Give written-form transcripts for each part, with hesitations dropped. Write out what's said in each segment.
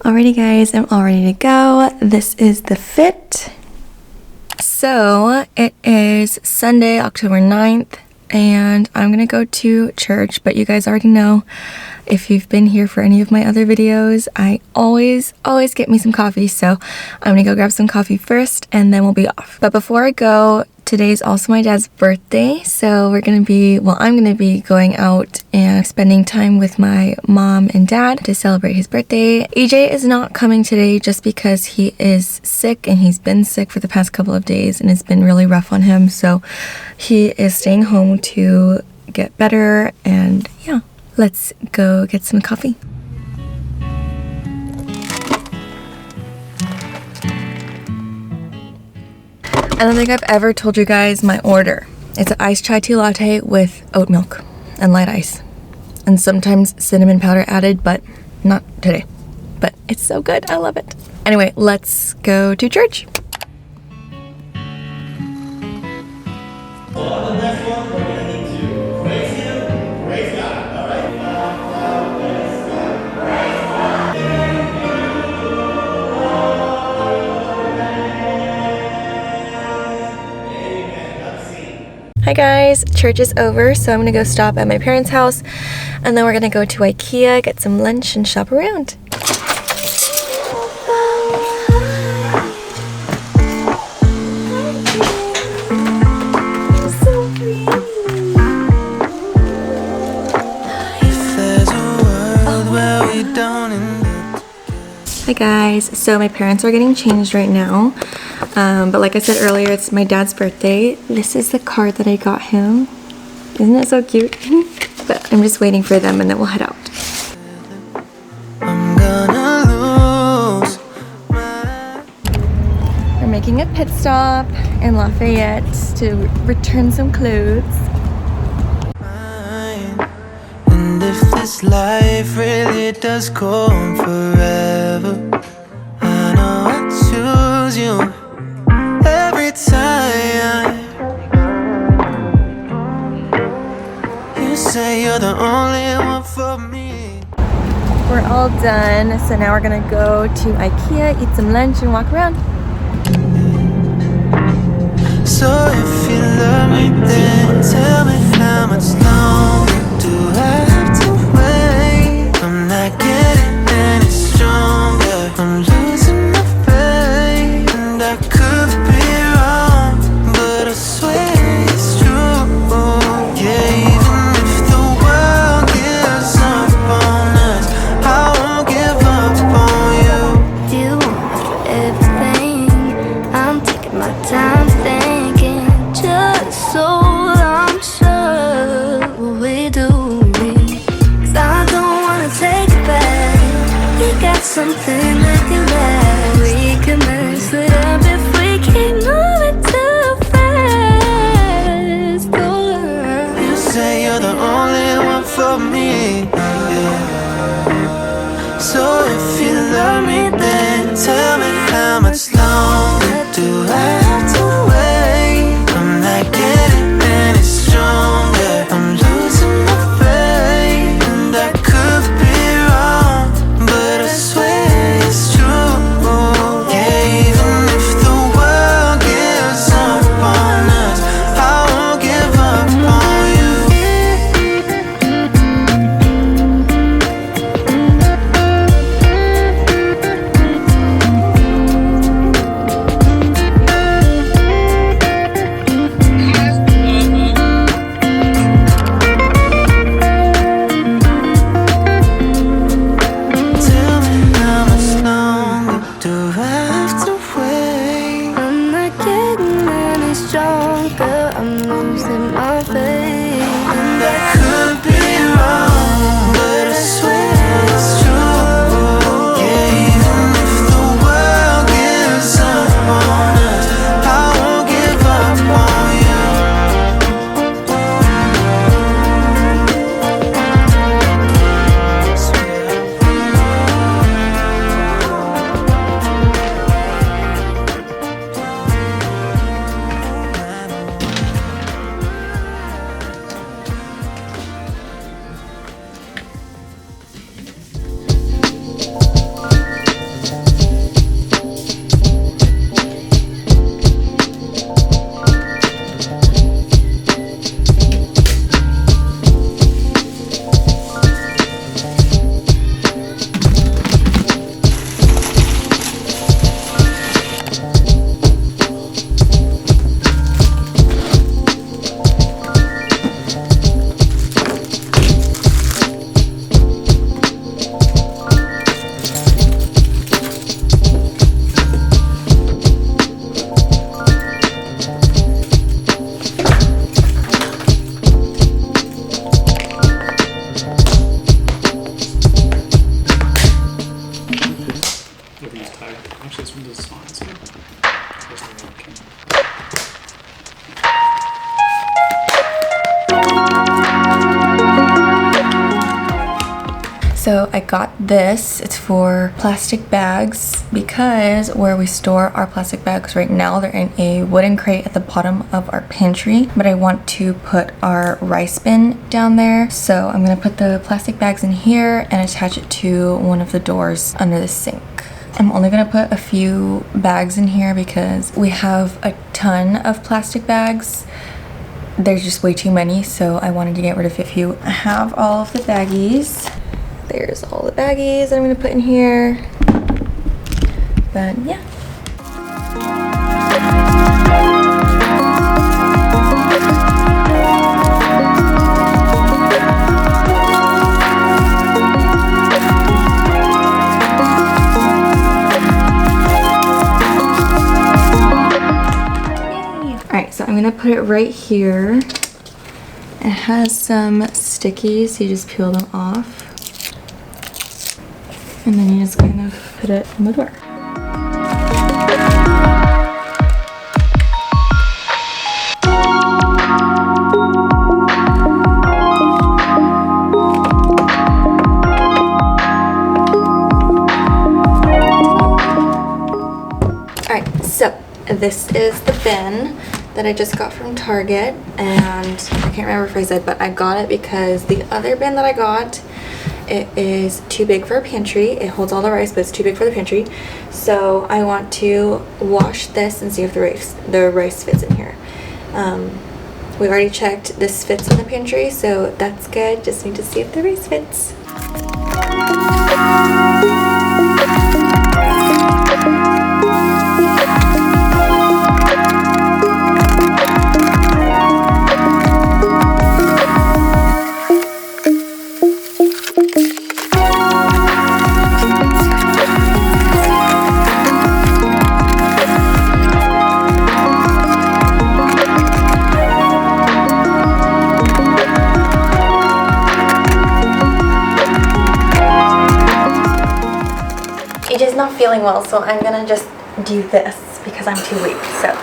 Alrighty guys, I'm all ready to go. This is the fit. So it is Sunday, October 9th, and I'm gonna go to church, but you guys already know, if you've been here for any of my other videos, I always get me some coffee, so I'm gonna go grab some coffee first and then we'll be off. But before I go, today's also my dad's birthday, so I'm gonna be going out and spending time with my mom and dad to celebrate his birthday. EJ is not coming today just because he is sick, and he's been sick for the past couple of days and it's been really rough on him, so he is staying home to get better. And yeah, let's go get some coffee. I don't think I've ever told you guys my order. It's an iced chai tea latte with oat milk and light ice. And sometimes cinnamon powder added, but not today. But it's so good, I love it. Anyway, let's go to church. On the next one, we're gonna need to praise Him, praise God. All right? Praise God, praise God. Amen. Have a seat. Hi guys, church is over, so I'm gonna go stop at my parents' house, and then we're gonna go to IKEA, get some lunch, and shop around. Hi guys, so my parents are getting changed right now, but like I said earlier, it's my dad's birthday. This is the card that I got him. Isn't it so cute? But I'm just waiting for them and then we'll head out. We're making a pit stop in Lafayette to return some clothes. And if this life really does go on forever, I know I choose you every time. You say you're the only one for me. We're all done, so now we're gonna go to IKEA, eat some lunch, and walk around. So if you love me, then tell me how much longer do I have to wait? I'm not getting any stronger, I'm losing my faith. And I could be wrong, but I swear it's true. Yeah, even if the world gives up on us, I won't give up on you. You want everything, I'm taking my time thinking, just so I'm sure what we do. 'Cause I don't wanna take it back. We got something that can last. We can mess it up if we keep moving too fast. Oh, You say you're the only one for me, yeah. So if you love me, then tell me how much longer do I have to wait? I'm not getting any stronger, I'm losing my faith. And I could be wrong, but I swear it's true. everything's tied. Actually, this one does fine. So here's the rock. So I got this. It's for plastic bags because where we store our plastic bags right now, they're in a wooden crate at the bottom of our pantry, but I want to put our rice bin down there. So I'm gonna put the plastic bags in here and attach it to one of the doors under the sink. I'm only gonna put a few bags in here because we have a ton of plastic bags. There's just way too many, so I wanted to get rid of a few. I have all of the baggies. There's all the baggies that I'm gonna put in here. But yeah. Alright, so I'm gonna put it right here. It has some stickies, so you just peel them off. And then you just kind of put it on the door. Alright, so this is the bin that I just got from Target, and I can't remember if I said, but I got it because the other bin that I got, it is too big for a pantry. It holds all the rice, but it's too big for the pantry. So I want to wash this and see if the rice fits in here. We already checked, this fits in the pantry, so that's good. Just need to see if the rice fits. Ady's not feeling well, so I'm gonna just do this because I'm too weak, so.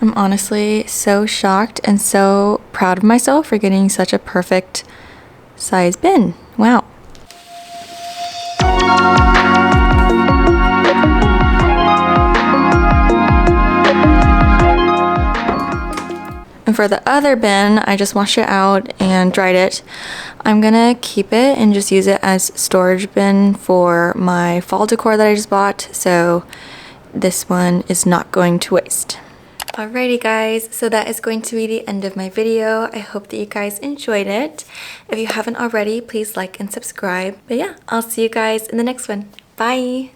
I'm honestly so shocked and so proud of myself for getting such a perfect size bin. Wow. And for the other bin, I just washed it out and dried it. I'm gonna keep it and just use it as storage bin for my fall decor that I just bought. So this one is not going to waste. Alrighty guys, so that is going to be the end of my video. I hope that you guys enjoyed it. If you haven't already, please like and subscribe. But yeah, I'll see you guys in the next one. Bye!